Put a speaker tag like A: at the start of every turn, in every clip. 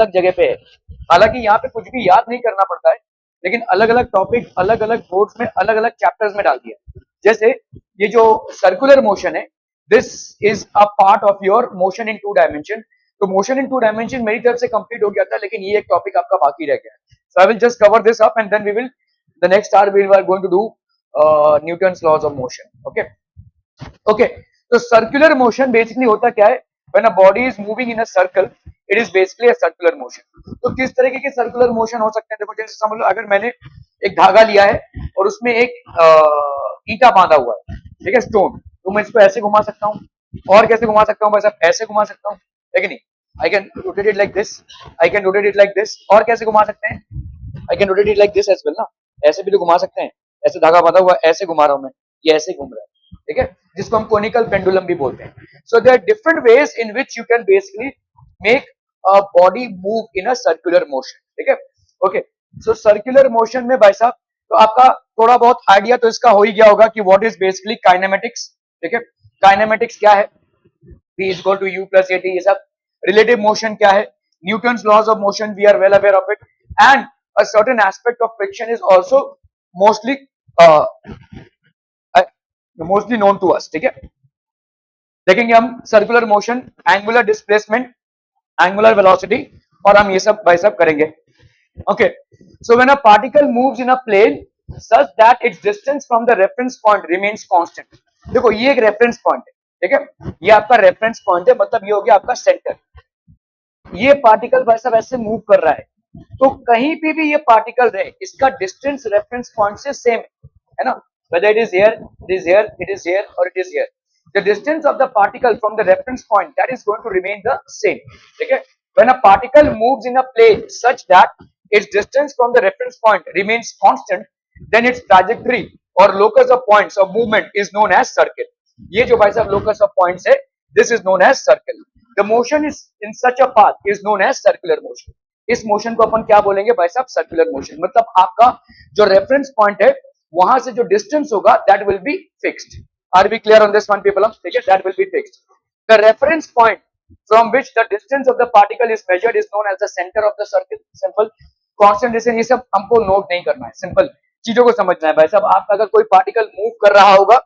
A: अलग जगह पे है। हालांकि यहाँ पे कुछ भी याद नहीं करना पड़ता है, लेकिन अलग अलग टॉपिक अलग अलग बोर्ड्स में अलग अलग चैप्टर्स में डाल दिया। जैसे ये जो सर्कुलर मोशन है, this is a part of your motion in two dimension. तो मोशन इन टू डायमेंशन मेरी तरफ से कंप्लीट हो गया था, लेकिन ये एक टॉपिक आपका बाकी रह गया। So I will just cover this up and then we will the next hour we are going to do Newton's laws of motion. Okay okay, तो सर्कुलर मोशन बेसिकली होता क्या है? When a body is moving in a circle, it is basically a circular motion. तो किस तरीके के circular motion हो सकते हैं? देखो, जैसे समझ लो अगर मैंने एक धागा लिया है और उसमें एक ईटा बांधा हुआ है, ठीक है, स्टोन, तो मैं इसको ऐसे घुमा सकता हूँ। और कैसे घुमा सकता हूँ? बस ऐसे घुमा सकता हूँ, है कि नहीं? I can rotate it like this, I can rotate it like this. और कैसे घुमा सकते हैं? I can rotate it like this as well ना, ऐसे भी तो घुमा सकते हैं। ऐसे धागा बांधा हुआ, ऐसे घुमा रहा हूं मैं, ये ऐसे घूम रहा है, ठीक है, जिसको हम कोनिकल पेंडुलम भी बोलते हैं। So there are different ways in which you can basically make a body move in a circular motion, ठीक है। ओके, सो सर्कुलर मोशन में भाई साहब, तो आपका थोड़ा बहुत आइडिया तो इसका हो ही गया होगा कि व्हाट इज बेसिकली काइनेमेटिक्स, ठीक है। काइनेमेटिक्स क्या है? V is equal to U plus AT, ये सब। रिलेटिव मोशन क्या है? Newton's laws of motion, we are well aware of it. And a certain aspect of friction is also mostly uh, mostly known to us, ठीक है। देखेंगे हम circular motion, angular displacement, angular velocity, और हम ये सब भाई सब करेंगे। Okay, so when a particle moves in a plane such that its distance from the reference point remains constant। देखो, ये एक रेफरेंस पॉइंट है, ठीक है, ये आपका रेफरेंस पॉइंट है, मतलब ये हो गया आपका सेंटर। ये पार्टिकल भाई साहब ऐसे मूव कर रहा है, तो कहीं भी ये पार्टिकल रहे, इसका डिस्टेंस रेफरेंस पॉइंट से सेम है ना, whether it is here, it is here, it is here, or it is here, the distance of the particle from the reference point, that is going to remain the same, ठीक है। when a particle moves in a plane such that its distance from the reference point remains constant, then its trajectory or locus of points of movement is known as circle। ये जो भाई साहब locus of points है, this is known as circle। the motion is in such a path is known as circular motion। इस motion को अपन क्या बोलेंगे भाई साहब? Circular motion. मतलब आपका जो रेफरेंस पॉइंट है, वहां से जो डिस्टेंस होगा, that will be fixed. Are we clear on this one people? ठीक है, that will be fixed. The reference point from which the distance of the particle is measured is known as the centre of the circle. Simple constant distance, ये सब हमको note नहीं करना है, simple चीजों को समझना है भाई साहब। आप अगर कोई पार्टिकल मूव कर रहा होगा,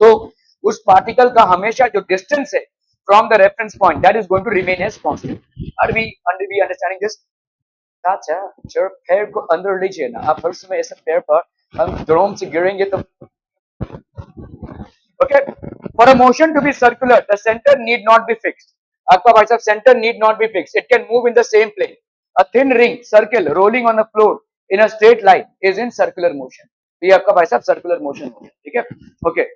A: तो उस पार्टिकल का हमेशा जो डिस्टेंस है from the reference point, that is going to remain as constant। Are we understanding this? अच्छा, सर पैर को अंदर लीजिए ना, आप हर समय ऐसे पैर पर हम ड्रोन से गिरेंगे तो। Okay, for a motion to be circular, the center need not be fixed। आपका भाई साहब center need not be fixed, it can move in the same plane। a thin ring circle rolling on the floor in a straight line is in circular motion। ये आपका भाई साहब circular motion हो गया, ठीक है। Okay,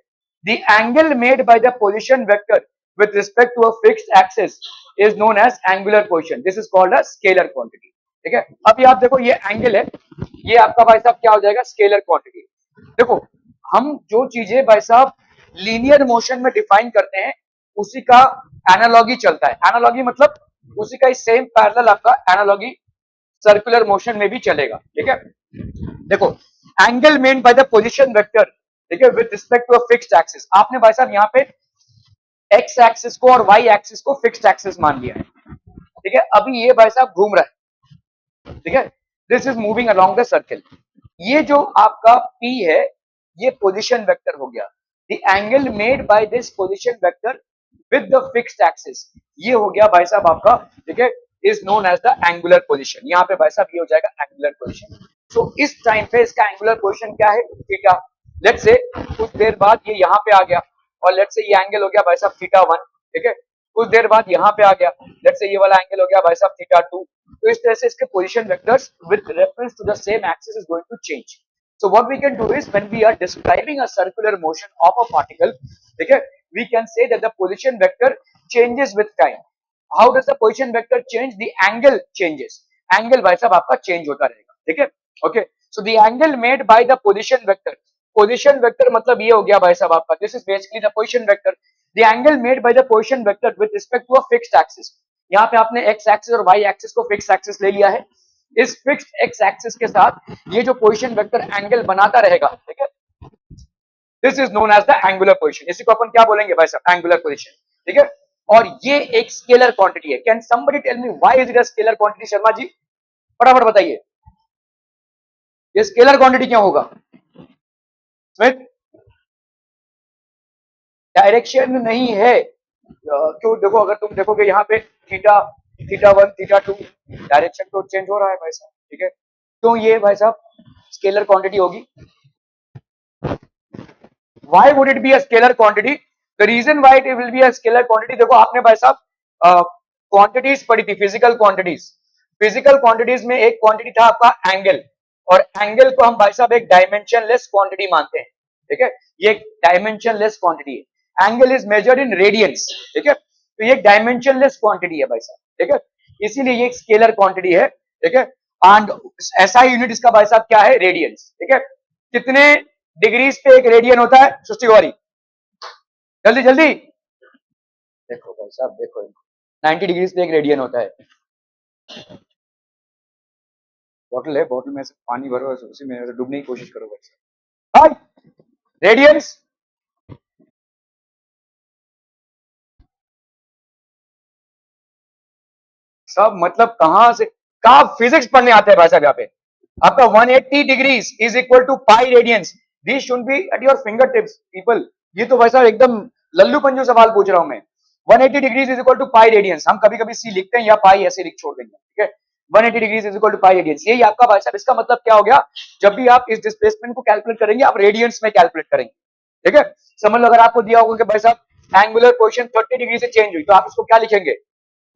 A: the angle made by the position vector with respect to a fixed axis is known as angular position। this is called a scalar quantity, ठीक है। अभी आप देखो, ये एंगल है, ये आपका भाई साहब क्या हो जाएगा? Scalar quantity. देखो, हम जो चीजें भाई साहब लीनियर मोशन में डिफाइन करते हैं, उसी का एनालॉगी चलता है। एनालॉगी मतलब उसी का सेम पैरेलल आपका एनालॉगी सर्कुलर मोशन में भी चलेगा, ठीक है। देखो, angle made by the position vector, ठीक है, with respect to a fixed axis. आपने भाई साहब यहाँ पे एक्स एक्सिस को और वाई एक्सिस को फिक्स्ड एक्सिस मान लिया है, ठीक है। अभी ये भाई साहब घूम रहा है, ठीक है, this is moving along the circle. ये जो आपका P है, ये पोजीशन वेक्टर हो गया। The angle made by this position vector with the fixed axis, ये हो गया भाई साहब आपका, ठीक है, is known as the angular position. यहाँ पे भाई साहब ये हो जाएगा एंगुलर पोजीशन। सो इस टाइम पे इसका एंगुलर पोजीशन क्या है? थीटा। लेट्स से कुछ देर बाद ये यहाँ पे आ गया, और लेट्स से ये एंगल हो गया भाई साहब थीटा 1, ठीक है। कुछ देर बाद यहाँ पे आ गया, लेट्स से ये वाला एंगल हो गया भाई साहब थीटा 2। तो इस तरह से इसके position vectors with reference to the same axis is going to change. So what we can do is, when we are describing a circular motion of a particle, ठीक है, we can say that the position vector changes with time। How does the position vector change? The angle changes। Angle भाई साहब आपका change होता रहेगा, ठीक है। Okay, so the angle made by the position vector, position vector मतलब ये हो गया भाई साहब आपका, this is basically the position vector। The angle made by the position vector with respect to a fixed axis। यहाँ पे आपने x axis और y axis को fixed axis ले लिया है। इस फिक्स्ड एक्स एक्सिस के साथ ये जो पोजीशन वेक्टर एंगल बनाता रहेगा, ठीक है, this is known as the angular position. इसी को अपन क्या बोलेंगे भाई साहब? एंगुलर पोजीशन, ठीक है। और ये एक स्केलर क्वांटिटी है। Can somebody tell me why is it a scalar quantity? Sharma ji फटाफट बताइए, ये स्केलर क्वांटिटी क्यों होगा? स्मिथ, डायरेक्शन नहीं है। क्यों? देखो, अगर तुम देखोगे यहाँ पे theta, theta one, theta two, direction तो चेंज हो रहा है भाई साहब, ठीक है? क्यों ये भाई साहब स्केलर क्वांटिटी होगी? Why would it be a scalar quantity? The reason why it will be a scalar quantity, देखो आपने भाई साहब क्वांटिटीज पढ़ी थी, फिजिकल क्वांटिटीज। फिजिकल क्वांटिटीज में एक क्वांटिटी था आपका एंगल, और एंगल को हम भाई साहब एक डायमेंशनलेस क्वांटिटी मानते हैं, ठीक है? ये एक डायमेंशनलेस क्वांटिटी है। Angle is measured in radiance, ठीक है? तो ये एक डायमेंशनलेस क्वांटिटी है भाई साहब, ठीक है? इसीलिए ये एक स्केलर क्वांटिटी है, ठीक है? एंड ऐसा यूनिट इसका भाई साहब क्या है? रेडियंस, ठीक है? कितने डिग्रीज पे एक रेडियन होता है सृष्टि गौरी? जल्दी जल्दी देखो भाई साहब, देखो 90 डिग्रीज पे एक रेडियन होता है। बोतल है, बोतल में से पानी भरो, उसी में डूबने की कोशिश करो भाई साहब। रेडियंस सब मतलब कहां से, कहा फिजिक्स पढ़ने आते हैं भाई साहब यहाँ पे? आपका 180 degrees is equal to pi radians. This should be at your finger tips people. ये तो भाई साहब एकदम लल्लू पंजू सवाल पूछ रहा हूं मैं। 180 degrees is equal to pi radians. हम कभी कभी सी लिखते हैं या पाई ऐसे लिख छोड़ देंगे, ठीक है? 180 degrees is equal to pi radians, यही आपका भाई साहब। इसका मतलब क्या हो गया? जब भी आप इस डिस्प्लेसमेंट को कैलकुलेट करेंगे, आप रेडियंस में कैलकुलेट करेंगे, ठीक है? समझ लो, अगर आपको दिया होगा कि भाई साहब एंगुलर पोजीशन 30 डिग्री से चेंज हुई, तो आप इसको क्या लिखेंगे?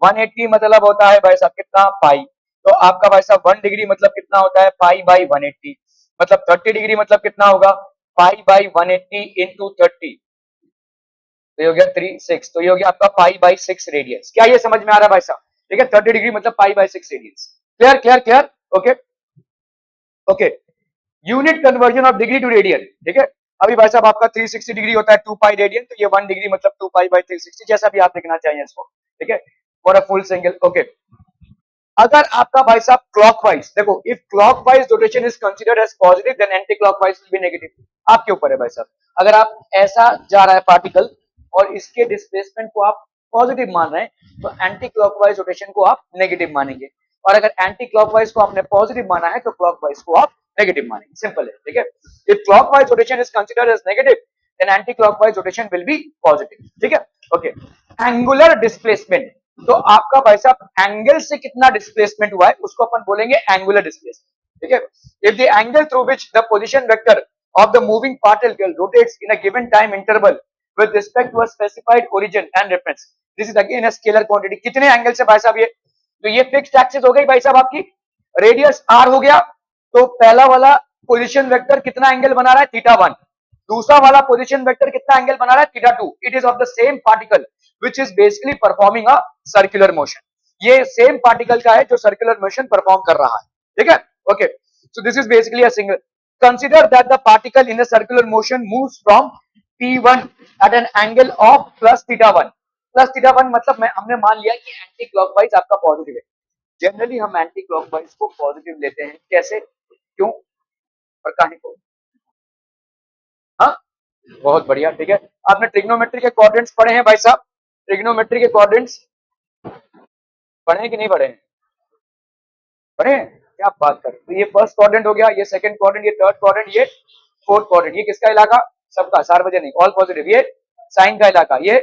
A: 180 मतलब होता है भाई साहब कितना? पाई। तो आपका भाई साहब 1 डिग्री मतलब कितना होता है? पाई बाई 180। मतलब 30 डिग्री मतलब कितना होगा? पाई बाई 180 इंटू 30, तो ये हो गया 36। तो ये हो गया आपका पाई बाई 6 रेडियंस। क्या ये समझ में आ रहा है भाई साहब? ठीक है, 30 डिग्री मतलब pi by 6 radians. Clear clear clear, okay okay. Unit conversion of degree to radian, ठीक है? अभी भाई साहब आपका 360 डिग्री होता है 2 पाई रेडियन, तो ये 1 डिग्री मतलब 2 पाई बाई 360, जैसा भी आप लिखना चाहिए इसको, ठीक है? For a full single, okay. अगर आपका भाई साहब क्लॉकवाइज, देखो if clockwise rotation is considered as positive then anti clockwise will be negative. आपके ऊपर है भाई साहब। अगर आप ऐसा जा रहा है पार्टिकल और इसके डिस्प्लेसमेंट को आप पॉजिटिव मान रहे हैं, तो एंटी क्लॉकवाइज रोटेशन को आप नेगेटिव मानेंगे। और अगर एंटी क्लॉकवाइज को आपने पॉजिटिव माना है, तो क्लॉकवाइज को आप नेगेटिव मानेंगे। सिंपल है, ठीक है? If clockwise rotation is considered as negative then anti clockwise rotation will be positive, ठीक है? ओके। एंगुलर डिस्प्लेसमेंट, तो आपका भाई साहब एंगल से कितना डिस्प्लेसमेंट हुआ है उसको अपन बोलेंगे एंगुलर डिस्प्लेसमेंट, ठीक है? If the angle through which the position vector of the moving particle rotates in a given time interval with respect to a specified origin and reference, this is again a scalar quantity। कितने angle से भाई साहब ये? तो ये fixed axis हो गई भाई साहब आपकी, रेडियस r हो गया। तो पहला वाला पोजीशन वेक्टर कितना एंगल बना रहा है? Theta one. दूसरा वाला पोजीशन वेक्टर कितना एंगल बना रहा है? Theta two. It is of the same particle which is basically performing a circular motion। ये सेम पार्टिकल का है जो सर्कुलर मोशन परफॉर्म कर रहा है, ठीक है? Okay, so this is basically a single. Consider that the particle in a circular motion moves from P1 at an angle of plus theta 1। Plus theta one मतलब हमने मान लिया कि एंटी क्लॉकवाइज आपका पॉजिटिव है। जनरली हम anti clockwise को positive लेते हैं, कैसे, क्यों और काहे को? हाँ, बहुत बढ़िया, ठीक है। आपने ट्रिग्नोमेट्री के क्वाड्रेंट्स पढ़े हैं भाई साहब? ट्रिग्नोमेट्री के क्वाड्रेंट्स पढ़े हैं कि नहीं पढ़े हैं? पढ़े हैं? क्या बात कर, तो ये फर्स्ट क्वाड्रेंट हो गया, ये सेकंड क्वाड्रेंट, ये थर्ड क्वाड्रेंट, ये फोर्थ क्वाड्रेंट। ये किसका इलाका? सबका, सार्वजनिक, ऑल पॉजिटिव। ये साइन का इलाका, ये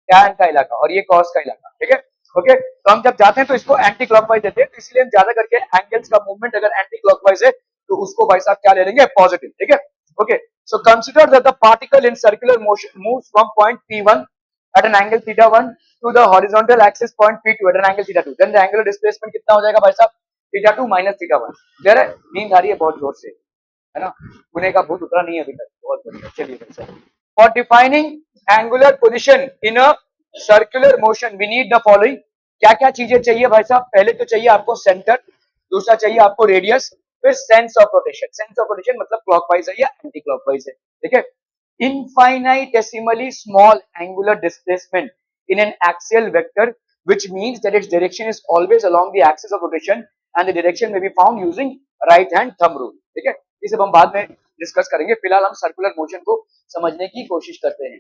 A: टैन का इलाका, और ये कॉस का इलाका, ठीक है? ओके, तो हम जब जाते हैं तो इसको एंटी क्लॉकवाइज देते हैं, तो इसलिए हम ज्यादा करके एंगल्स का मूवमेंट अगर एंटी क्लॉकवाइज है तो उसको भाई साहब क्या ले लेंगे? पॉजिटिव, ठीक है? Okay, so consider that the particle in circular motion moves from point P1 at an angle theta 1 to the horizontal axis point P2 at an angle theta 2, then the angular displacement कितना हो जाएगा भाई साहब? Theta 2 minus theta 1। Clear है? नींद आ रही है बहुत जोर से, है ना? पुणे का भूत उतरा नहीं है अभी तक, बहुत बढ़िया। चलिए भाई साहब, for defining angular position in a circular motion we need the following. क्या क्या चीजें चाहिए भाई साहब? पहले तो चाहिए आपको सेंटर, दूसरा चाहिए आपको रेडियस, फिर sense of rotation. Sense of rotation मतलब क्लॉकवाइज है या एंटी क्लॉकवाइज है, ठीक है? Infinitesimally small angular displacement in an axial vector, which means that its direction is always along the axis of rotation and the direction may be found using right hand thumb rule, ठीक है? इसे हम बाद में discuss करेंगे, फिलहाल हम circular motion को समझने की कोशिश करते हैं।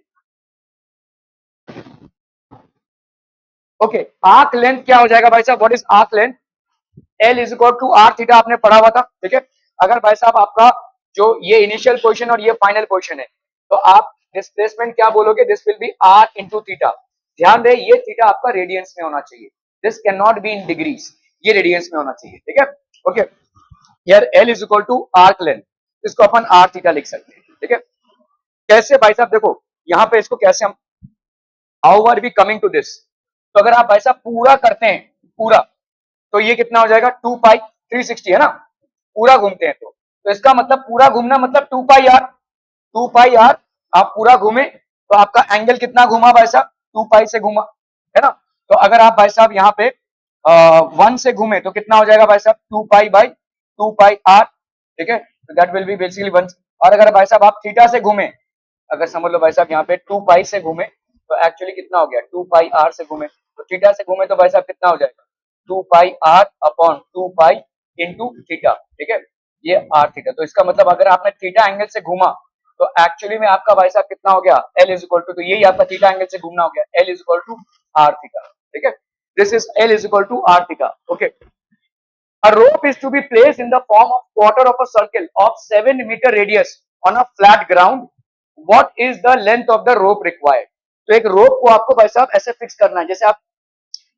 A: ओके, आर्क लेंथ क्या हो जाएगा भाई साहब, what is arc length, L is equal to R theta, आपने पढ़ा हुआ था, ठीक है। अगर भाई साहब आपका जो ये इनिशियल पोजीशन और ये फाइनल पोजीशन है, तो आप डिस्प्लेसमेंट क्या बोलोगे, this will be R into theta. ध्यान रहे ये थीटा आपका रेडियंस में होना चाहिए, this can not be in degrees, ये रेडियंस में होना चाहिए, ठीक है। Okay, here L is equal to arc length, इसको अपन आर थीटा लिख सकते हैं, ठीक है। कैसे भाई साहब, देखो यहाँ पे इसको कैसे हम, how are we coming to this, तो अगर आप भाई साहब पूरा करते हैं पूरा, तो ये कितना हो जाएगा 2 पाई 360 है ना, पूरा घूमते हैं तो इसका मतलब पूरा घूमना मतलब 2 पाई आर, 2 पाई आर, आप पूरा घूमे तो आपका एंगल कितना घूमा भाई साहब, 2 पाई से घूमा, है ना। तो अगर आप भाई साहब यहाँ पे 1 से घूमे तो कितना हो जाएगा भाई साहब 2 पाई बाई 2 पाई आर, ठीक है, तो दैट विल बी बेसिकली 1। और अगर भाई साहब आप थीटा से घूमे, अगर समझ लो भाई साहब यहाँ पे 2 पाई से घूमे तो एक्चुअली कितना हो गया 2 पाई आर से घूमे, तो थीटा से घूमे तो भाई साहब कितना हो जाएगा 2 pi are upon 2 pi into theta, ठीक है, ये आर थीटा। तो इसका मतलब अगर आपने थीटा एंगल से घूमा तो एक्चुअली में आपका भाई साहब कितना हो गया एल इज इक्वल टू, तो यही आपका थीटा एंगल से घूमना हो गया, L is equal to R theta, ठीक है, this is L is equal to R theta. Okay, a rope is to be placed in the form of quarter of a circle of 7 meter radius on a flat ground. What is the length of the rope required? तो एक रोप को आपको भाई साहब ऐसे fix करना है, जैसे आप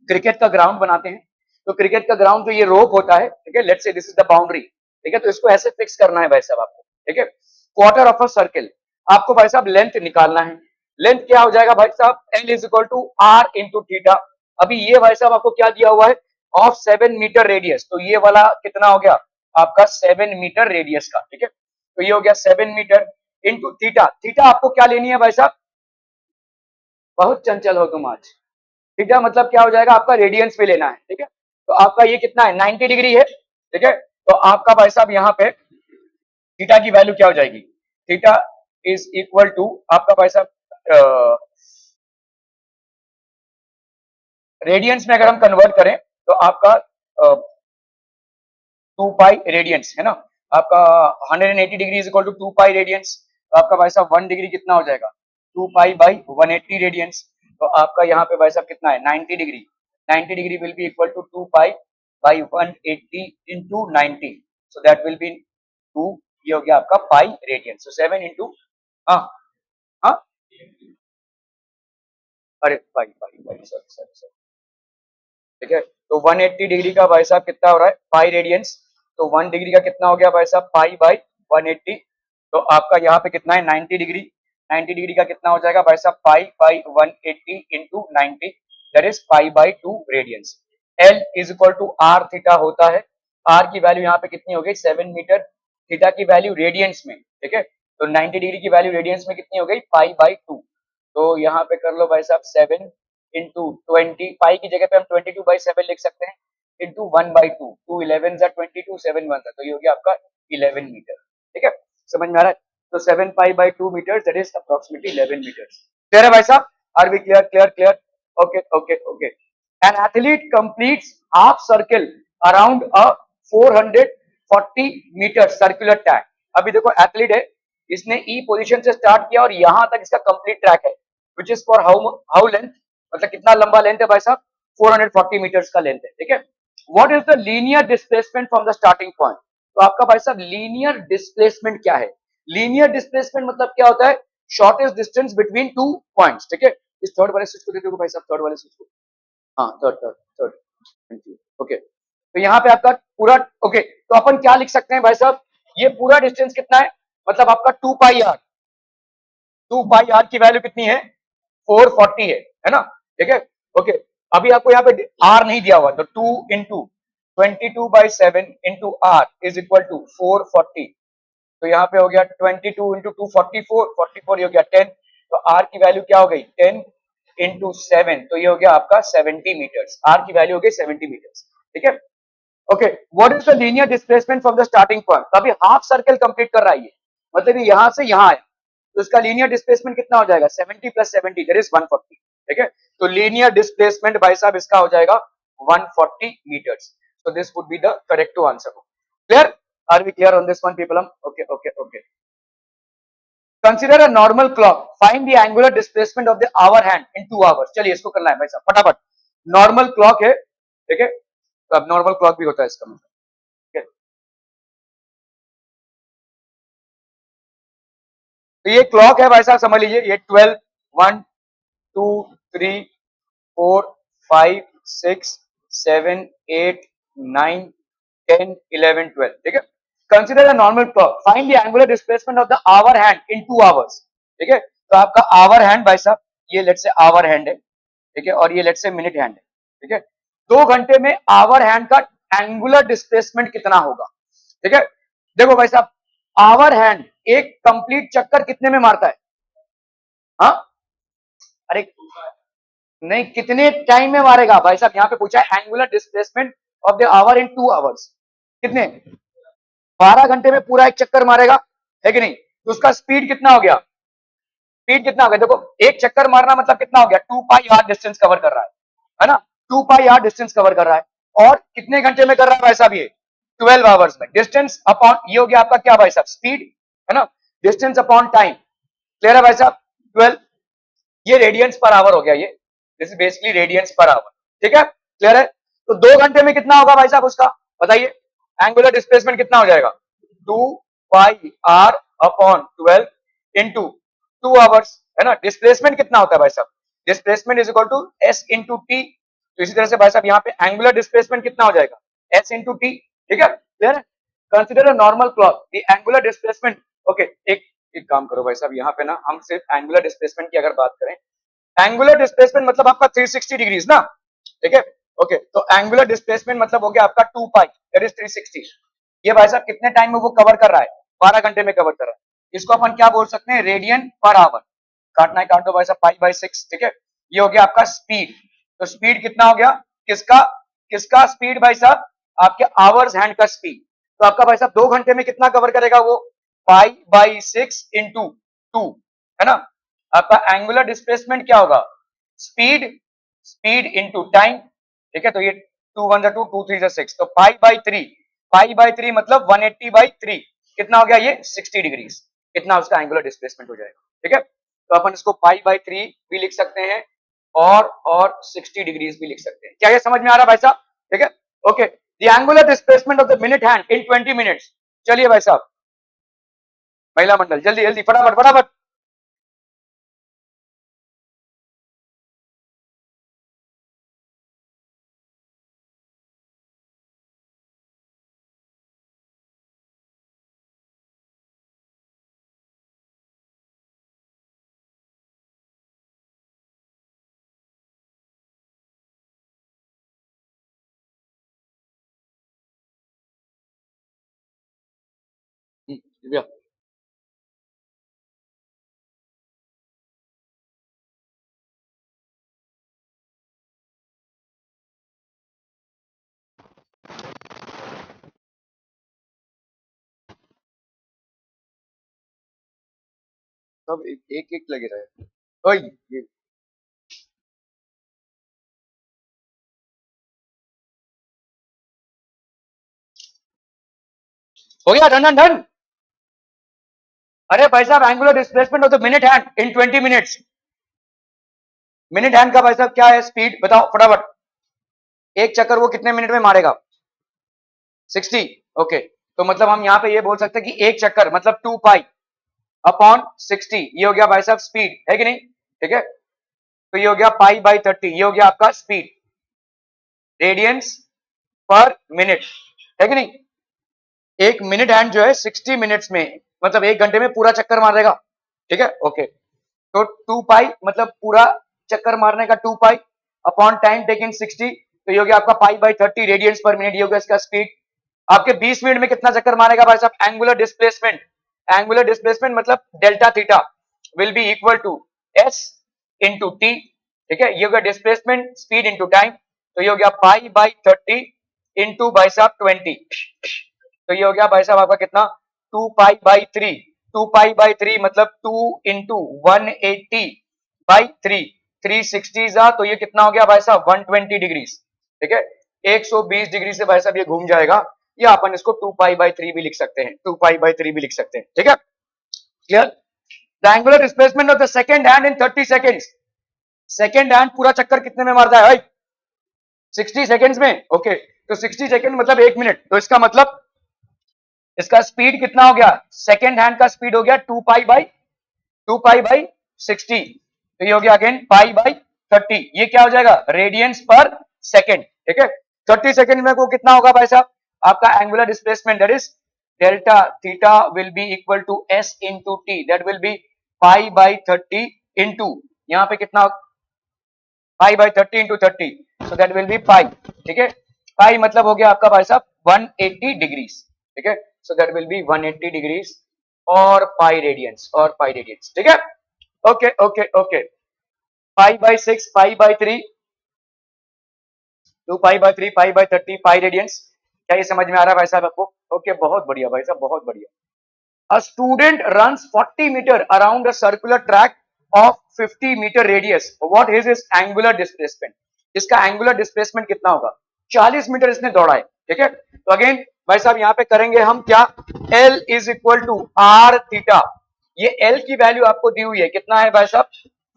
A: क्रिकेट का ग्राउंड बनाते हैं, तो क्रिकेट का ग्राउंड जो ये रोप होता है, ठीक है, let's say this is the boundary, ठीक है, तो इसको ऐसे फिक्स करना है भाई साहब आपको, ठीक है। क्वार्टर ऑफ अ सर्किल, आपको भाई साहब लेंथ निकालना है, लेंथ क्या हो जाएगा भाई साहब, L is equal to R into theta. अभी ये भाई साहब आपको क्या दिया हुआ है, ऑफ 7 मीटर रेडियस, तो ये वाला कितना हो गया आपका 7 मीटर रेडियस का, ठीक है, तो ये हो गया 7 मीटर इंटू थीटा। थीटा आपको क्या लेनी है भाई साहब, बहुत चंचल हो तुम आज, थीटा मतलब क्या हो जाएगा आपका रेडियंस में लेना है, ठीक है, तो आपका ये कितना है 90 डिग्री है, ठीक है, तो आपका भाई साहब यहाँ पे थीटा की वैल्यू क्या हो जाएगी, थीटा इज इक्वल टू आपका भाई साहब रेडियंस में अगर हम कन्वर्ट करें तो आपका 2 पाई रेडियंस है ना, आपका 180 degree is equal to 2 pi radians, तो आपका भाई साहब 1 डिग्री कितना हो जाएगा 2 पाई बाई 180 रेडियंस, तो आपका यहाँ पे भाई साहब कितना है 90 degree, 90 degree will be equal to 2 pi by 180 into 90, so that will be 2, ये हो गया आपका पाई रेडियंस, सो 7 इंटू, हाँ हाँ, अरे पाई पाई पाई सॉरी सॉरी सॉरी, ठीक है, तो 180 डिग्री का भाई साहब कितना हो रहा है पाई रेडियंस, तो 1 डिग्री का कितना हो गया भाई साहब पाई बाई 180, तो आपका यहाँ पे कितना है 90 डिग्री, 90 डिग्री का कितना हो जाएगा भाई साहब pi by 180 into 90, that is pi by 2 radians. L is equal to R theta होता है, आर की वैल्यू यहाँ पे कितनी हो गई 7 मीटर, थीटा की वैल्यू रेडियंस में, ठीक है, तो 90 डिग्री की वैल्यू रेडियंस में कितनी हो गई पाई बाई 2, तो यहाँ पे कर लो भाई साहब 7 इंटू 20, पाई की जगह पे हम 22/7 लिख सकते हैं, इंटू 1/2, 2 11 जा 22, 7 1 तो ये हो गया आपका 11 मीटर, ठीक है, समझ में आ रहा है, तो 7 pi by 2 metre that is approximately 11 metre. Clear है भाई साहब, are we clear clear clear, okay okay okay. An athlete completes half circle around a 440 metre circular track, अभी देखो एथलीट है, इसने ई पोजीशन से स्टार्ट किया और यहां तक इसका कंप्लीट ट्रैक है, which is for how length, मतलब कितना लंबा लेंथ है भाई साहब 440 मीटर्स का लेंथ है, ठीक है। What is the linear displacement from the starting point, तो आपका भाई साहब लीनियर डिस्प्लेसमेंट क्या है, लीनियर डिस्प्लेसमेंट मतलब क्या होता है shortest distance between two points, ठीक है। इस थर्ड वाले स्विच को दे दो भाई साहब, थर्ड वाले स्विच को, हाँ third third third, thank you, okay, तो यहाँ पे आपका पूरा, ओके, तो अपन क्या लिख सकते हैं भाई साहब, ये पूरा डिस्टेंस कितना है, मतलब आपका 2 पाई आर, 2 पाई आर की वैल्यू कितनी है 440 है ना, ठीक है, ओके। अभी आपको यहाँ पे आर नहीं दिया हुआ, तो 2 into 22/7 into R is equal to 440, तो यहाँ पे हो गया 22 इंटू 2 44, 44 हो गया 10, तो आर की वैल्यू क्या हो गई 10 इंटू 7, तो ये हो गया आपका 70 मीटर्स, आर की वैल्यू हो गई 70 मीटर्स, ठीक है, okay. What is the linear displacement from the starting point, तो अभी हाफ सर्कल कंप्लीट कर रहा है ये, मतलब ये यहां से यहां आया, तो इसका लीनियर डिस्प्लेसमेंट कितना हो जाएगा 70 प्लस 70 दैट इज 140, ठीक है, तो लीनियर डिस्प्लेसमेंट भाई साहब इसका हो जाएगा 140 metres, so this would be the correct answer. Clear, are we clear on this one people? Okay okay okay, consider a normal clock, find the angular displacement of the hour hand in 2 hours, चलिए इसको करना है भाई साहब फटाफट, normal clock है, ठीक है, तो अब नॉर्मल क्लॉक भी होता है इसका मतलब, ठीक है। तो ये क्लॉक है भाई साहब, समझ लीजिए, ये 12, 1 2 3 4 5 6 7 8 9 10 11 12, ठीक है। Consider a normal clock, find the angular displacement of the hour hand in 2 hours, ठीक है। तो आपका आवर हैंड भाई साहब, ये लेट्स से आवर हैंड है, ठीक है, और ये लेट्स से मिनट हैंड है, ठीक है। 2 घंटे में आवर हैंड का एंगुलर डिस्प्लेसमेंट कितना होगा, ठीक है। देखो भाई साहब, आवर हैंड एक कंप्लीट चक्कर कितने में मारता है? हाँ, अरे नहीं, कितने टाइम में मारेगा भाई साहब, यहाँ पे पूछा है angular displacement of the hour in 2 hours, कितने? 12 घंटे में पूरा एक चक्कर मारेगा, है कि नहीं? तो उसका स्पीड कितना हो गया? स्पीड कितना हो गया? देखो, एक चक्कर मारना मतलब कितना हो गया? 2 पाई आर डिस्टेंस कवर कर रहा है ना? 2 पाई आर डिस्टेंस कवर कर रहा है, और कितने घंटे में कर रहा है भाई साहब? ये 12 आवर्स में। डिस्टेंस अपॉन, ये हो गया आपका क्या भाई साहब? स्पीड, है ना? डिस्टेंस अपॉन टाइम, क्लियर है भाई साहब? 12, ये रेडियंस पर आवर हो गया, ये this is basically radiance per hour, ठीक है, क्लियर है? तो 2 घंटे में कितना होगा भाई साहब उसका, बताइए? एंगुलर डिस्प्लेसमेंट कितना हो जाएगा? 2 pi are upon 12 into 2 hours, है ना? डिस्प्लेसमेंट कितना होता है भाई साहब? Displacement is equal to S into T. तो इसी तरह से भाई साहब यहाँ पे एंगुलर डिस्प्लेसमेंट कितना हो जाएगा? एस इंटू टी, ठीक है, क्लियर है? Consider a normal clock, the angular displacement, okay, एक काम करो भाई साहब, यहाँ पे ना हम सिर्फ एंगुलर डिस्प्लेसमेंट की अगर बात करें, एंगुलर डिस्प्लेसमेंट मतलब आपका 360 डिग्रीज ना, ठीक है, ओके। तो एंगुलर डिस्प्लेसमेंट मतलब हो गया आपका 2 पाई, दैट इज 360। ये भाई साहब कितने टाइम में वो कवर कर रहा है? 12 घंटे में कवर कर रहा है। इसको अपन क्या बोल सकते हैं? Radian per hour. काटना है काट दो भाई साहब, पाई/6, ठीक है। ये हो गया आपका स्पीड। तो स्पीड कितना हो गया? किसका? किसका स्पीड भाई साहब? आपके आवर्स हैंड का स्पीड। तो आपका भाई साहब 2 घंटे में कितना कवर करेगा वो? पाई/6 इंटू 2, है ना? आपका एंगुलर डिस्प्लेसमेंट क्या होगा? स्पीड, स्पीड इंटू टाइम, ठीक है। तो ये 2 1 2, 2 3 6, तो पाई/3, पाई/3 मतलब 180/3, कितना हो गया ये? 60 डिग्रीज, इतना उसका एंगुलर डिस्प्लेसमेंट हो जाएगा, ठीक है। तो अपन इसको पाई/3 भी लिख सकते हैं, और 60 डिग्रीज भी लिख सकते हैं। क्या ये समझ में आ रहा है भाई साहब? ठीक है, okay. The angular displacement of the minute hand in 20 minutes. चलिए भाई साहब, महिला मंडल, जल्दी जल्दी, फटाफट फटाफट। दिव्या, सब एक एक लगे रहे। ओए, ये हो गया, डन डन डन। अरे भाई साहब, angular displacement of the minute hand in 20 minutes. Minute hand का भाई साहब क्या है? स्पीड बताओ फटाफट। एक चक्कर वो कितने मिनट में मारेगा? 60, ओके। तो मतलब हम यहाँ पे ये बोल सकते हैं कि एक चक्कर मतलब 2 पाई अपॉन 60, ये हो गया भाई साहब स्पीड, है कि नहीं? ठीक है, तो ये हो गया पाई/30, ये हो गया आपका स्पीड, रेडियंस पर मिनट, है कि नहीं? एक मिनट हैंड जो है 60 मिनट्स में, मतलब 1 घंटे में पूरा चक्कर मार देगा, ठीक है, ओके। तो 2 पाई मतलब पूरा चक्कर मारने का 2 पाई अपॉन टाइम टेकन 60, तो ये हो गया आपका पाई/30 रेडियंस पर मिनट, ये हो गया इसका स्पीड। आपके 20 मिनट में कितना चक्कर मारेगा भाई साहब? एंगुलर डिस्प्लेसमेंट, एंगुलर डिस्प्लेसमेंट मतलब delta theta will be equal to S into T, ठीक है। ये हो गया डिस्प्लेसमेंट, स्पीड इंटू टाइम, तो ये हो गया पाई/30 इंटू भाई साहब 20, तो ये हो गया भाई साहब आपका कितना? 2 पाई/3, 2 पाई/3 मतलब 2 इंटू 180/3, 360 जा, तो ये कितना हो गया भाई साहब? 120 डिग्रीज, ठीक है। 120 डिग्री से भाई साहब ये घूम जाएगा, या अपन इसको 2 पाई/3 भी लिख सकते हैं, 2 पाई/3 भी लिख सकते हैं, ठीक है, clear? The angular displacement of the second hand in 30 seconds. Second hand पूरा चक्कर कितने में मारता है भाई? 60 सेकेंड्स में, ओके तो 60 सेकेंड मतलब 1 मिनट, तो इसका मतलब इसका स्पीड कितना हो गया, सेकेंड हैंड का स्पीड हो गया 2 पाई बाई 60, तो ये हो गया अगेन पाई बाई 30, ये क्या हो जाएगा रेडियंस पर सेकेंड, ठीक है। 30 सेकेंड में को कितना होगा भाई साहब, आपका angular displacement that is delta theta will be equal to S into t, that will be pi by 30 into, यहाँ पे कितना pi by 30 into 30, so that will be pi, ठीक है। पाई मतलब हो गया आपका भाई साहब 180 डिग्रीज, ठीक है, सो दैट विल बी 180 डिग्रीज और पाई रेडियंस, ठीक है। Okay okay okay, pi by 6, pi by 3, 2 pi by 3, pi by 30, pi radiance, क्या ये समझ में आ रहा है भाई साहब आपको? ओके बहुत बढ़िया भाई साहब, बहुत बढ़िया। A student runs 40 meter around a circular track of 50 meter radius. What is his angular displacement? इसका angular displacement कितना होगा? 40 मीटर इसने दौड़ा है, ठीक है। तो अगेन भाई साहब यहाँ पे करेंगे हम क्या, L is equal to R theta, ये L की वैल्यू आपको दी हुई है, कितना है भाई साहब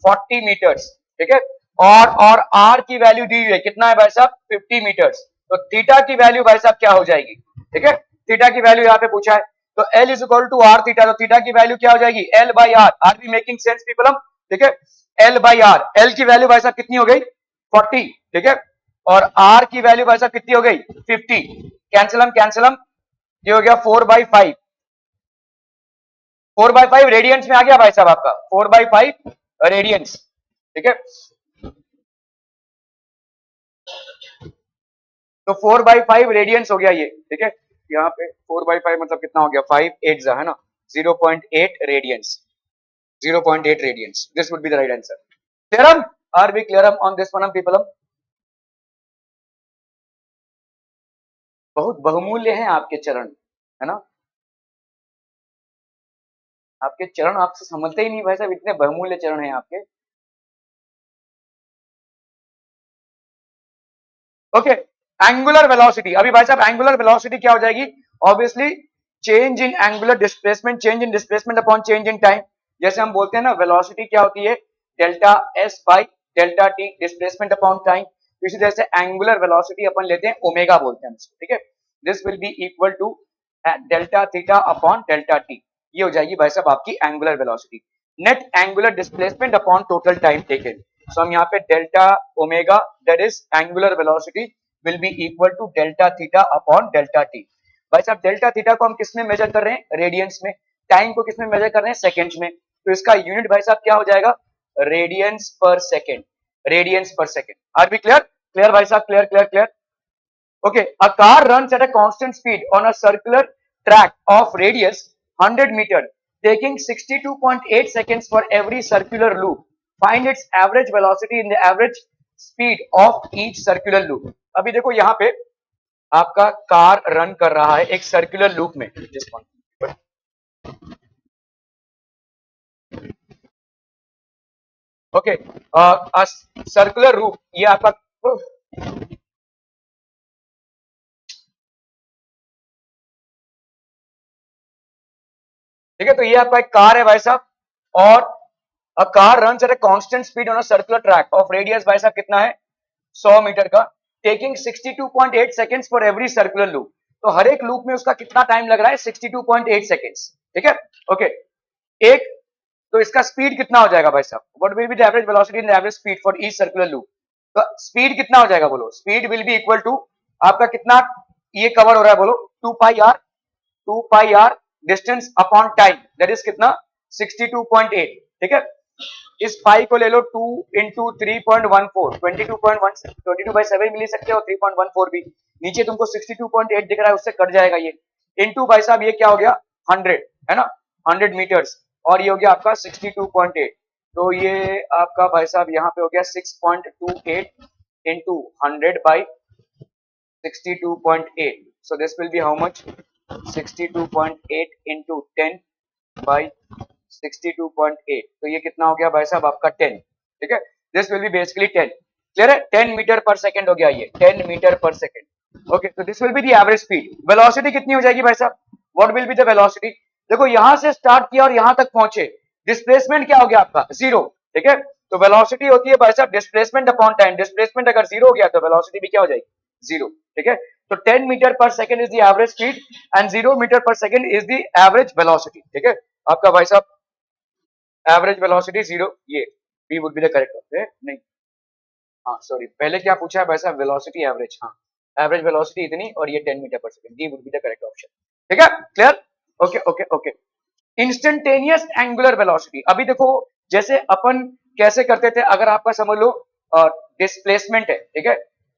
A: 40 मीटर्स, ठीक है। और R की वैल्यू दी हुई है, कितना है भाई साहब 50 मीटर्स, तो थीटा की वैल्यू भाई साहब क्या हो जाएगी, ठीक है। थीटा की वैल्यू यहाँ पे पूछा है, तो L is equal to R theta, तो थीटा की वैल्यू क्या हो जाएगी L by R, R be making sense people, ठीक है। L बाई आर, L की वैल्यू भाई साहब कितनी हो गई 40, ठीक है, और R की वैल्यू भाई साहब कितनी हो गई 50, कैंसिलम, ये हो गया 4/5, 4/5 रेडियंस में आ गया भाई साहब आपका 4/5 रेडियंस, ठीक है। तो 4/5 रेडियंस हो गया ये, ठीक है। यहाँ पे 4/5 मतलब कितना हो गया 5 8 है ना, 0.8 radians, 0.8 radians, this would be the right answer. Clear, are we clear on this one people? बहुत बहुमूल्य हैं आपके चरण, है ना, आपके चरण आपसे समझते ही नहीं भाई साहब, इतने बहुमूल्य चरण हैं आपके। ओके, एंगुलर वेलोसिटी, अभी भाई साहब एंगुलर वेलोसिटी क्या हो जाएगी, obviously change in angular displacement, change in displacement upon change in time, जैसे हम बोलते हैं ना वेलोसिटी क्या होती है delta S by delta T, displacement upon time, इसी तरह से एंगुलर वेलोसिटी अपन लेते हैं ओमेगा बोलते हैं उसको, ठीक है। This will be equal to delta theta upon delta t, ये हो जाएगी भाई साहब आपकी angular velocity, net angular displacement upon total time taken. So हम यहाँ पे delta omega that is angular velocity will be equal to delta theta upon delta t. भाई साहब डेल्टा थीटा को हम किस में मेजर कर रहे हैं, रेडियंस में, टाइम को किस में मेजर कर रहे हैं, सेकंड्स में, तो इसका यूनिट भाई साहब क्या हो जाएगा radians per second, radians per second. Are be clear? Clear भाई साहब, clear clear clear. Okay, a car runs at a constant speed on a circular track of radius 100 meter, taking 62.8 seconds for every circular loop. Find its average velocity in the average speed of each circular loop. अभी देखो यहाँ पे आपका car run कर रहा है एक circular loop में, ओके, सर्कुलर लूप, ये आपका ठीक है, तो ये आपका एक कार है भाई साहब, और a car runs at a constant speed on a circular track of radius भाई साहब कितना है 100 मीटर का, taking 62.8 seconds for every circular loop, तो हर एक लूप में उसका कितना टाइम लग रहा है 62.8 सेकंड्स, ठीक है। ओके, एक तो इसका स्पीड कितना हो जाएगा भाई साहब, what will be the average velocity in the average speed for each circular loop, तो स्पीड कितना हो जाएगा बोलो, speed will be equal to आपका कितना ये कवर हो रहा है बोलो 2 pi r distance upon time that is कितना 62.8, ठीक है। इस पाई को ले लो 2 इंटू 3.14, 22.7 भी ले सकते हो, 3.14 भी, नीचे तुमको 62.8 दिख रहा है उससे कट जाएगा ये, इंटू भाई साहब ये क्या हो गया 100, है ना, 100 मीटर्स, और ये हो गया आपका 62.8, तो ये आपका भाई साहब यहाँ पे हो गया 6.28 into 100 by 62.8, so this will be how much 62.8 into 10 by 62.8, तो ये कितना हो गया भाई साहब आपका 10, ठीक है, this will B basically 10, clear है, 10 मीटर पर सेकंड हो गया ये 10 मीटर पर सेकंड। ओके, तो this will be the average speed, velocity कितनी हो जाएगी भाई साहब, what will be the velocity, देखो यहां से स्टार्ट किया और यहां तक पहुंचे, डिस्प्लेसमेंट क्या हो गया आपका जीरो, ठीक है, तो वेलोसिटी होती है भाई साहब डिस्प्लेसमेंट अपॉन टाइम, डिस्प्लेसमेंट अगर जीरो हो गया तो वेलोसिटी भी क्या हो जाएगी जीरो, ठीक है। तो 10 metre per second is the average speed and 0 metre per second is the average velocity, ठीक है। आपका भाई साहब एवरेज वेलोसिटी जीरो, ये B would be the correct option, नहीं हाँ सॉरी, पहले क्या पूछा है भाई साहब, वेलोसिटी एवरेज, हाँ एवरेज वेलोसिटी इतनी और ये 10 metre per second, D would be the correct option, ठीक है, clear, okay okay okay. Instantaneous angular velocity, अभी देखो जैसे अपन कैसे करते थे, अगर आपका समझ लो डिस्प्लेसमेंट है, ठीक है,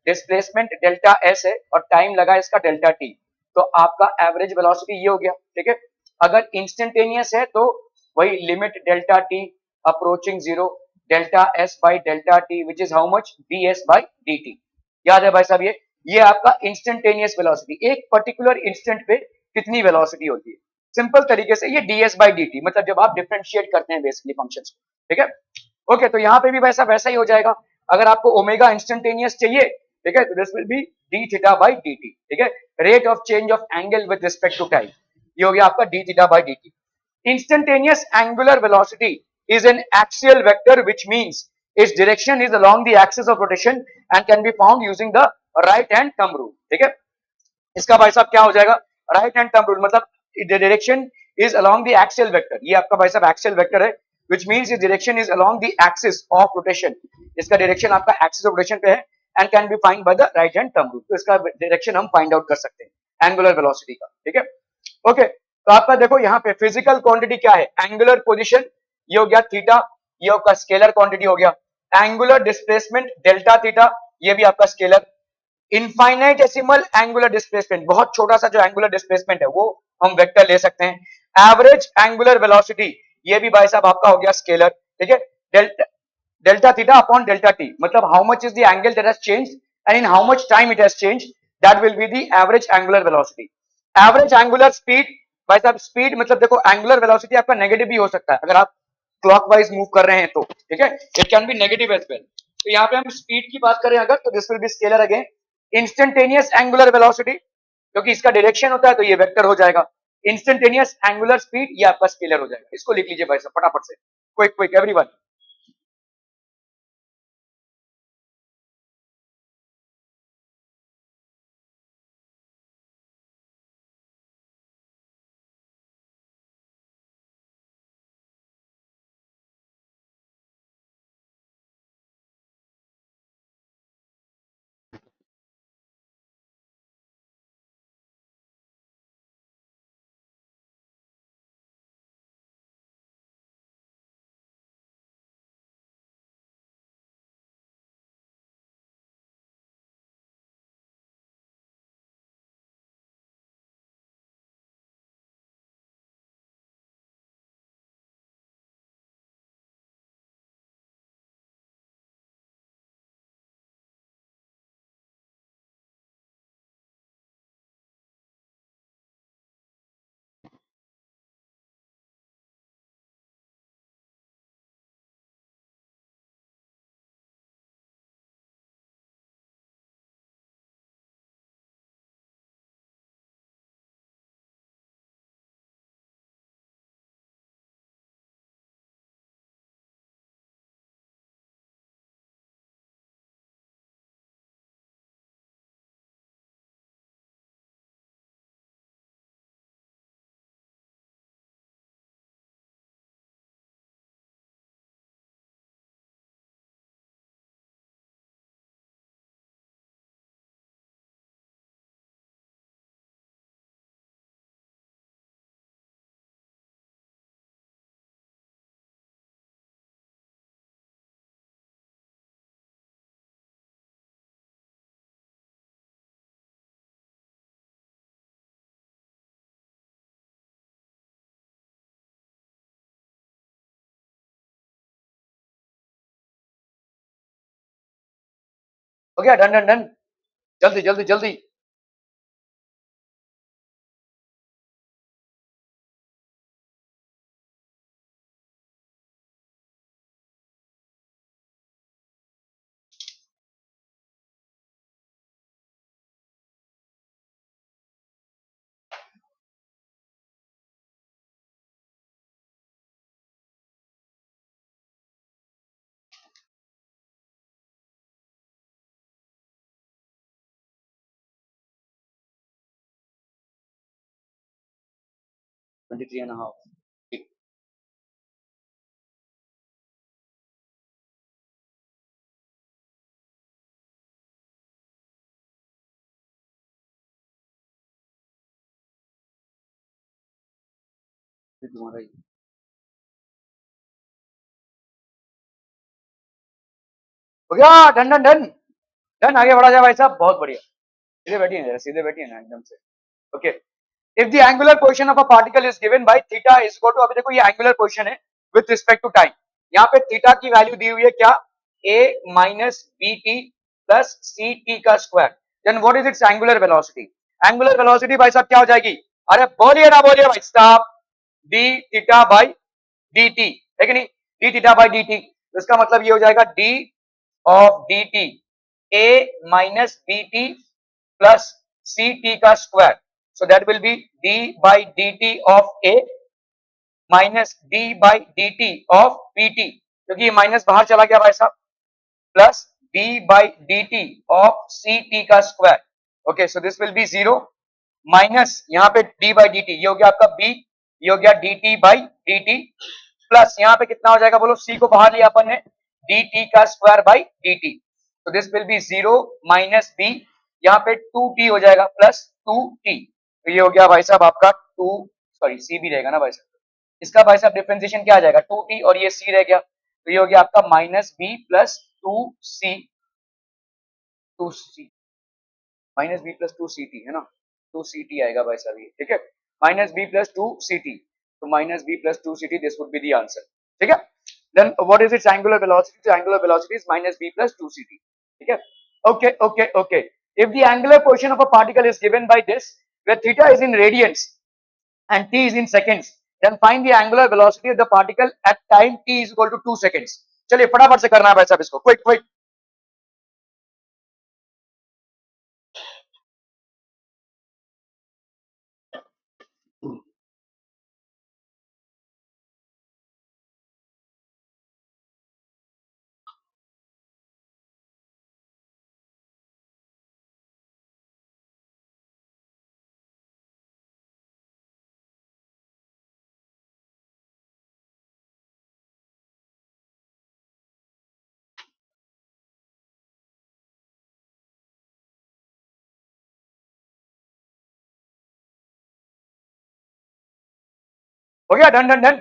A: डिस्प्लेसमेंट डेल्टा एस है और टाइम लगा इसका डेल्टा टी, तो आपका एवरेज वेलोसिटी ये हो गया, ठीक है। अगर इंस्टेंटेनियस है तो वही limit delta T approaching zero delta S by delta t which is how much D S by d T, याद है भाई साहब, ये आपका इंस्टेंटेनियस वेलोसिटी, एक पर्टिकुलर इंस्टेंट पे कितनी वेलोसिटी होती है, सिंपल तरीके से ये ds बाई डी टी, मतलब जब आप डिफरेंशिएट करते हैं बेसिकली फंक्शंस को, ठीक है। ओके, तो यहाँ पे भी वैसा ही हो जाएगा, अगर आपको ओमेगा इंस्टेंटेनियस चाहिए, ठीक है, तो this will be d theta by d t, ठीक है, rate of change of angle with respect to time, ये हो गया आपका d theta by d t. Instantaneous angular velocity is an axial vector, which means its direction is along the axis of rotation and can be found using the right hand thumb rule, ठीक है। इसका भाई साहब क्या हो जाएगा, right hand thumb rule, मतलब the direction is along the axial vector, ये आपका भाई साहब एक्सियल वेक्टर है, which means the direction is along the axis of rotation, इसका डायरेक्शन आपका एक्सिस ऑफ रोटेशन पे है and can be find by the right hand thumb rule, तो इसका डायरेक्शन हम फाइंड आउट कर सकते हैं एंगुलर वेलोसिटी का, ठीक है। ओके, तो आपका देखो यहाँ पे फिजिकल क्वांटिटी क्या है, एंगुलर पोजीशन, ये हो गया थीटा, ये आपका स्केलर क्वांटिटी हो गया, एंगुलर डिस्प्लेसमेंट डेल्टा थीटा, ये भी आपका स्केलर, इनफाइनाइटेसिमल एंगुलर डिस्प्लेसमेंट, बहुत छोटा सा जो एंगुलर डिस्प्लेसमेंट है वो हम वेक्टर ले सकते हैं, एवरेज एंगुलर वेलोसिटी, ये भी भाई साहब आपका हो गया स्केलर, ठीक है, delta delta theta upon delta t, मतलब how much is the angle that has changed and in how much time it has changed, that will be the average angular velocity. Average angular speed, भाई साहब speed मतलब देखो angular velocity आपका negative भी हो सकता है, अगर आप क्लॉकवाइज मूव कर रहे हैं तो, ठीक है, it can be negative as well, तो यहाँ पे हम स्पीड की बात करें अगर, तो this will B scalar again, instantaneous angular velocity, क्योंकि इसका डायरेक्शन होता है तो ये वेक्टर हो जाएगा, इंस्टेंटेनियस एंगुलर स्पीड ये आपका स्केलर हो जाएगा, इसको लिख लीजिए भाई साहब फटाफट से, क्विक क्विक एवरीवन। हो गया, डन डन डन, जल्दी जल्दी जल्दी। 23.5 तुम्हारा ही हो गया। डन डन डन डन, आगे बढ़ा जाए भाई साहब, बहुत बढ़िया। सीधे बैठिए ना, सीधे बैठिए ना एकदम से। Okay, if the angular position of a particle is given by theta is equal to, अभी देखो ये एंगुलर पोजीशन है विथ रिस्पेक्ट टू टाइम। यहाँ पे थीटा की वैल्यू दी हुई है क्या, a minus b t plus c t का square. Then what is its angular velocity? Angular velocity भाई साहब क्या हो जाएगी? अरे बोलिए ना, बोलिए भाई, stop. D theta by d T, है कि नहीं? D theta by d T, तो इसका मतलब ये हो जाएगा D of D T a minus bt plus ct का square. So that will be d by dt of a minus d by dt of pt, क्योंकि ये माइनस बाहर चला गया भाई साहब, plus d by dt of ct का square. Okay, so this will B zero, minus यहाँ पे d by dt, ये हो गया आपका b, ये हो गया dt by dt, प्लस यहाँ पे कितना हो जाएगा बोलो, c को बाहर लिया अपन ने, dt का स्क्वायर बाई dt। तो this will B zero minus b, यहाँ पे 2t हो जाएगा प्लस 2t। तो ये हो गया भाई साहब आपका 2, सॉरी c भी रहेगा ना भाई साहब, इसका भाई साहब डिफरेंशिएशन क्या आ जाएगा, 2t और ये c रह गया, तो ये हो गया आपका minus b plus 2c, 2c minus b plus 2ct है ना, 2ct आएगा भाई साहब ये, ठीक है, माइनस बी प्लस 2ct, तो minus b plus 2ct, this would be the answer, ठीक है। Then what is its angular velocity? तो angular velocity is minus b plus 2ct, ठीक है। Okay okay okay, if the angular position of a particle is given by this, where theta is in radians and t is in seconds, then find the angular velocity of the particle at time t is equal to 2 seconds। चलिए फटाफट से करना है भाई साहब इसको, quick quick. हो गया, done done done.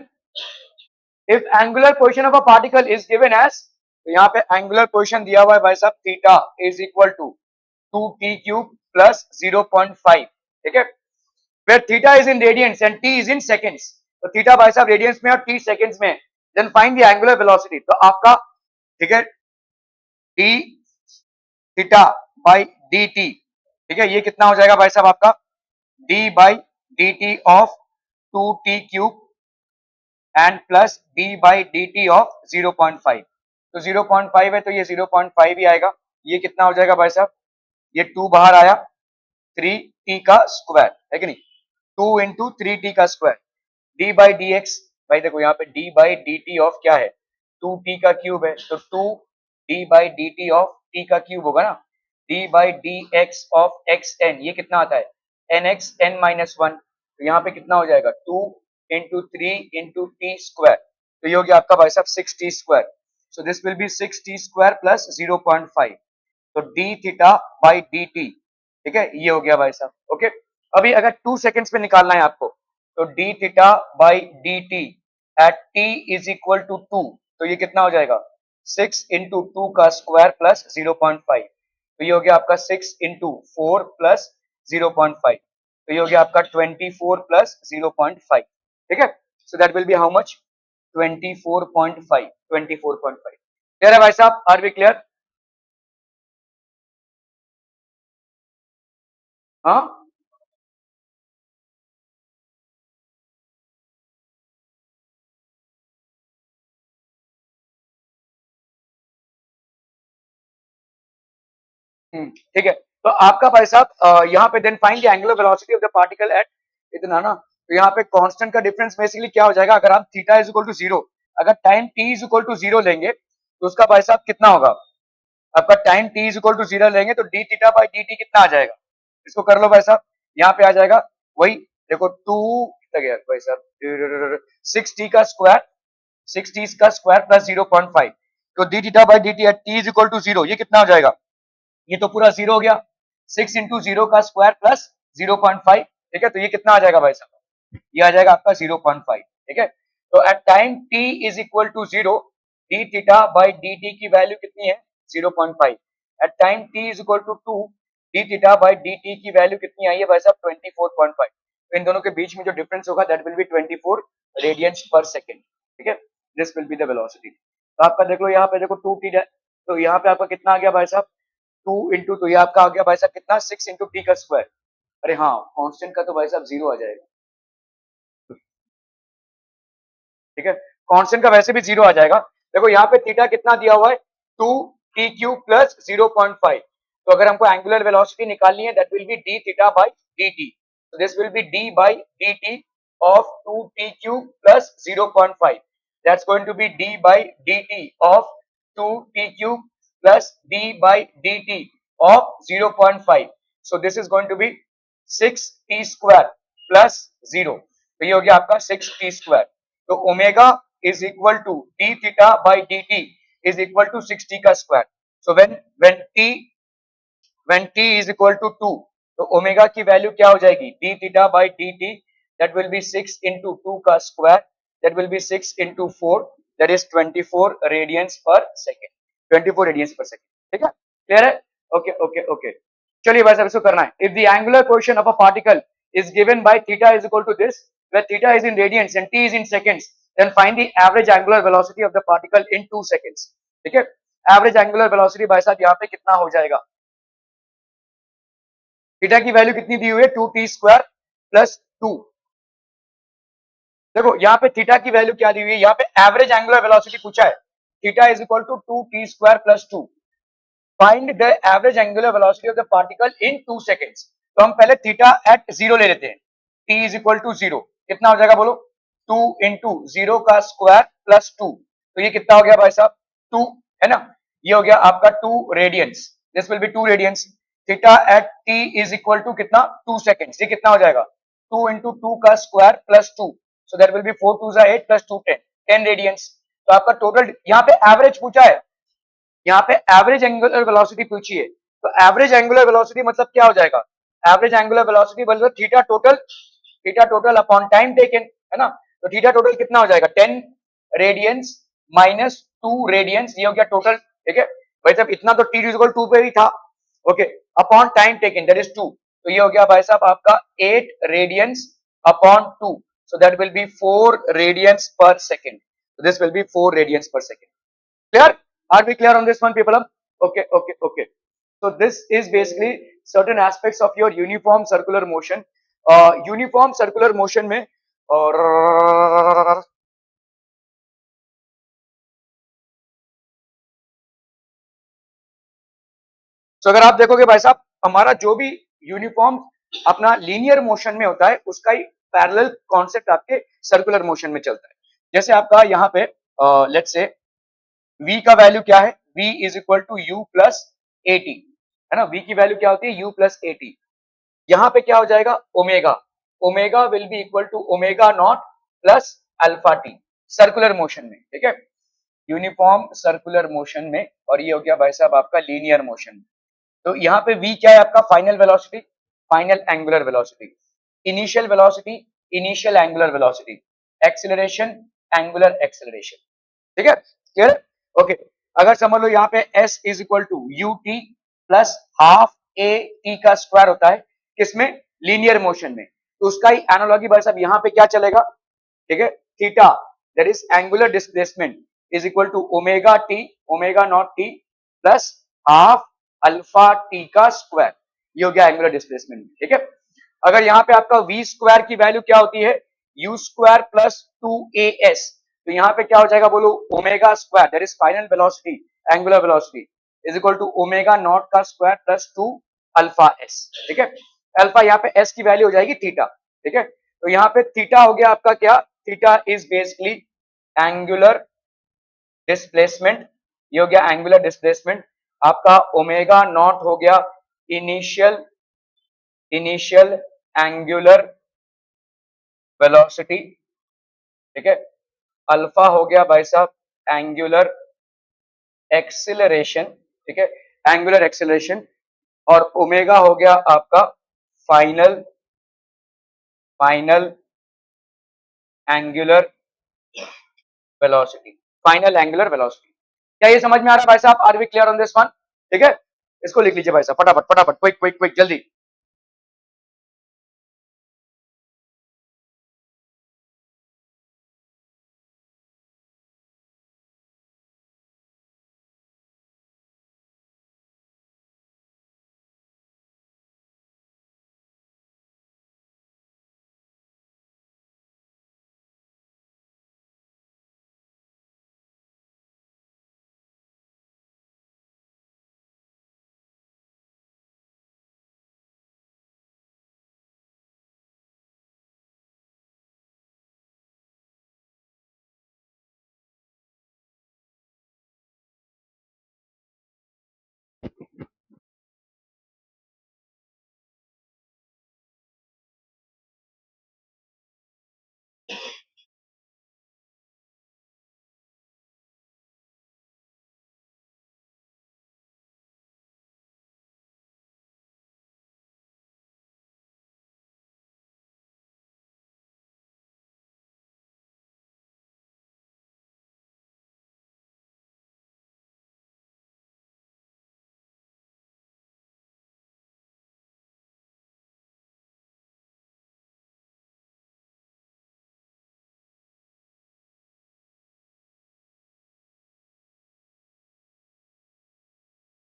A: If angular position of a particle is given as, तो यहाँ पे एंगुलर पोजीशन दिया हुआ है भाई साहब, theta is equal to 2t cube plus 0.5, ठीक है, where theta is in radians and t is in seconds, तो थीटा भाई साहब रेडियंस में और t सेकंड्स में, then find the angular velocity, तो आपका, ठीक है, d theta by d t, ठीक है, ये कितना हो जाएगा भाई साहब आपका, d by d t of 2t cube and plus d by d t of 0.5, तो 0.5 है तो ये 0.5 ही आएगा, ये कितना हो जाएगा भाई साहब, ये 2 बाहर आया, 3t का स्क्वायर, है कि नहीं, 2 इंटू 3t का square, d by d x, भाई देखो यहाँ पे d by d t of क्या है, 2t का क्यूब है, तो 2 d by d t of t का क्यूब होगा ना, d by d x of x n, ये कितना आता है, n x n minus one, तो यहाँ पे कितना हो जाएगा, 2 इंटू 3 इंटू टी स्क्वायर, तो ये हो गया आपका भाई साहब 6t square, so this will B 6t square plus 0.5, तो d theta by d t, ठीक है, ये हो गया भाई साहब। ओके, अभी अगर 2 सेकंड्स में निकालना है आपको, तो d theta by d t at t is equal to 2, तो ये कितना हो जाएगा, 6 इंटू 2 का स्क्वायर प्लस 0.5, तो ये हो गया आपका 6 इंटू 4 प्लस 0.5, तो ये हो गया आपका 24 प्लस 0.5, ठीक है, सो that will B how much, 24.5, 24.5। Clear है भाई साहब, आर वी क्लियर? हाँ, ठीक है, तो आपका भाई साहब यहाँ पे then find the angular velocity of the particle at इतना ना, तो यहाँ पे कांस्टेंट का डिफरेंस बेसिकली क्या हो जाएगा, अगर आप theta is equal to zero, अगर time t is equal to zero लेंगे तो उसका भाई साहब कितना होगा, आपका time t is equal to zero लेंगे तो d theta by d t कितना आ जाएगा, इसको कर लो भाई साहब, यहाँ पे आ जाएगा वही, देखो 2 कितना गया भाई साहब, 6t का स्क्वायर, 6t का स्क्वायर प्लस 0.5, तो d theta by d t at t is equal to 0, ये कितना हो जाएगा, ये तो पूरा 0 हो गया, 6 इंटू 0 का स्क्वायर प्लस 0.5, ठीक है, तो ये कितना आ जाएगा भाई साहब, ये आ जाएगा आपका 0.5, ठीक है। तो at time t is equal to 0, d theta by d t की वैल्यू कितनी है 0.5, at time t is equal to 2, d theta by d t की वैल्यू कितनी आई है भाई साहब 24.5, तो इन दोनों के बीच में जो डिफरेंस होगा दैट विल बी 24 रेडियंस पर सेकेंड, ठीक है, this will be the velocity. तो आपका देख लो यहाँ पे देखो 2t, तो यहाँ पे आपका कितना आ गया भाई साहब 2 इंटू, तो ये आपका आ गया भाई साहब कितना 6 इंटू टी का स्क्वायर, अरे हाँ कांस्टेंट का तो भाई साहब 0 आ जाएगा, ठीक है, कांस्टेंट का वैसे भी 0 आ जाएगा। देखो यहाँ पे थीटा कितना दिया हुआ है 2t³ प्लस 0.5, तो अगर हमको एंगुलर वेलोसिटी निकालनी है that will be d theta by d T, so this will be d by dt of 2t³ plus 0.5, that's going to be d by dt of 2t³ plus d by dt of 0.5, so this is going to be 6t square plus 0, तो ये हो गया आपका 6t square, तो omega is equal to d theta by dt is equal to 6t का square, so when t is equal to 2, तो omega की value क्या हो जाएगी d theta by dt, that will be 6 into 2 का square, that will be 6 into 4, that is 24 radians per second, 24 radians per second, ठीक है, clear है, okay okay okay. चलिए भाई साहब इसको करना है, if the angular position of a particle is given by theta is equal to this, where theta is in radians and t is in seconds, then find the average angular velocity of the particle in 2 seconds, ठीक है, average angular velocity भाई साहब यहाँ पे कितना हो जाएगा, theta की वैल्यू कितनी दी हुई है 2t स्क्वायर प्लस 2, देखो यहाँ पे थीटा की वैल्यू क्या दी हुई है, यहाँ पे एवरेज एंगुलर वेलोसिटी पूछा है, theta is equal to 2t square plus 2, find the average angular velocity of the particle in 2 seconds, तो हम पहले थीटा एट 0 ले लेते हैं, t इज इक्वल टू 0, कितना हो जाएगा बोलो 2 इंटू 0 का स्क्वायर प्लस 2, तो ये कितना हो गया भाई साहब 2, है ना, ये हो गया आपका 2 radians, this will be 2 radians, theta at t is equal to कितना 2 सेकेंड्स, ये कितना हो जाएगा 2 इंटू 2 का square plus 2, so that will be 4 2 8 plus 2 10, 10 radians, तो आपका टोटल यहाँ पे एवरेज पूछा है, यहाँ पे एवरेज एंगुलर वेलोसिटी पूछी है, तो एवरेज एंगुलर वेलोसिटी मतलब क्या हो जाएगा, एवरेज एंगुलर वेलोसिटी मतलब theta total upon time taken, है ना, तो थीटा टोटल कितना हो जाएगा 10 रेडियंस माइनस 2 रेडियंस, ये हो गया टोटल, ठीक है भाई साहब, इतना तो t इक्वल 2 पे ही था, okay, upon time taken that is 2, तो ये हो गया भाई साहब आपका 8 radiance upon 2, so that will be 4 radians per second, so this will be 4 radians per second, clear, are we clear on this one people? Okay okay okay, so this is basically certain aspects of your uniform circular motion, uniform circular motion में so अगर आप देखोगे भाई साहब हमारा जो भी uniform अपना लीनियर मोशन में होता है उसका ही पैरेलल कॉन्सेप्ट आपके सर्कुलर मोशन में चलता है, जैसे आपका यहाँ पे लेट्स से v का वैल्यू क्या है, v is equal to u plus a t, है ना, v की वैल्यू क्या होती है u प्लस ए टी, यहाँ पे क्या हो जाएगा omega, omega will be equal to omega not plus alpha t circular motion में, ठीक है, यूनिफॉर्म सर्कुलर मोशन में, और ये हो गया भाई साहब आपका लीनियर मोशन में, तो यहाँ पे v क्या है आपका final velocity, final angular velocity, initial velocity, initial angular velocity, acceleration, angular acceleration, ठीक है, क्लियर, ओके, अगर समझ लो यहाँ पे s is equal to u t plus half a t का स्क्वायर होता है किसमें, लीनियर मोशन में, तो उसका ही एनालॉजी भाई साहब यहाँ पे क्या चलेगा, ठीक है, theta that is angular displacement is equal to omega t, omega not t plus half alpha t का स्क्वायर, ये हो गया एंगुलर डिस्प्लेसमेंट, ठीक है, अगर यहाँ पे आपका v स्क्वायर की वैल्यू क्या होती है u स्क्वायर प्लस 2as, तो यहाँ पे क्या हो जाएगा बोलो omega square that is final velocity, angular velocity is equal to omega not का स्क्वायर प्लस 2 अल्फा s, ठीक है, अल्फा यहाँ पे s की वैल्यू हो जाएगी थीटा, ठीक है, तो यहाँ पे थीटा हो गया आपका क्या, theta is basically angular displacement, ये हो गया एंगुलर डिस्प्लेसमेंट, आपका ओमेगा नॉट हो गया इनिशियल एंगुलर वेलोसिटी, ठीक है। अल्फा हो गया भाई साहब एंगुलर एक्सिलरेशन, ठीक है, एंगुलर एक्सिलरेशन। और ओमेगा हो गया आपका final final angular velocity, final angular velocity. क्या ये समझ में आ रहा है भाई साहब? Are we clear on this one? ठीक है, इसको लिख लीजिए भाई साहब फटाफट फटाफट, क्विक क्विक क्विक, जल्दी।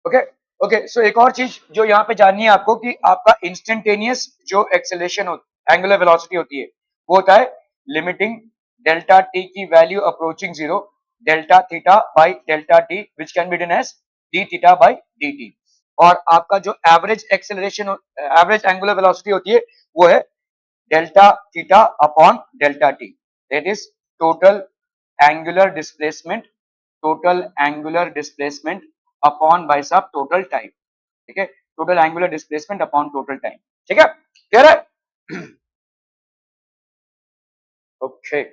A: ओके ओके, सो एक और चीज जो यहाँ पे जाननी है आपको कि आपका इंस्टेंटेनियस जो एक्सेलेरेशन होती, एंगुलर वेलोसिटी होती है, वो होता है लिमिटिंग डेल्टा टी की value approaching zero, delta theta by delta t which can be done as d theta by d t. और आपका जो average acceleration, average angular velocity होती है, वो है delta theta upon delta t, that is total angular displacement, total angular displacement upon by साहब total time, ठीक है, total angular displacement upon total time, ठीक है, क्लियर है? ओके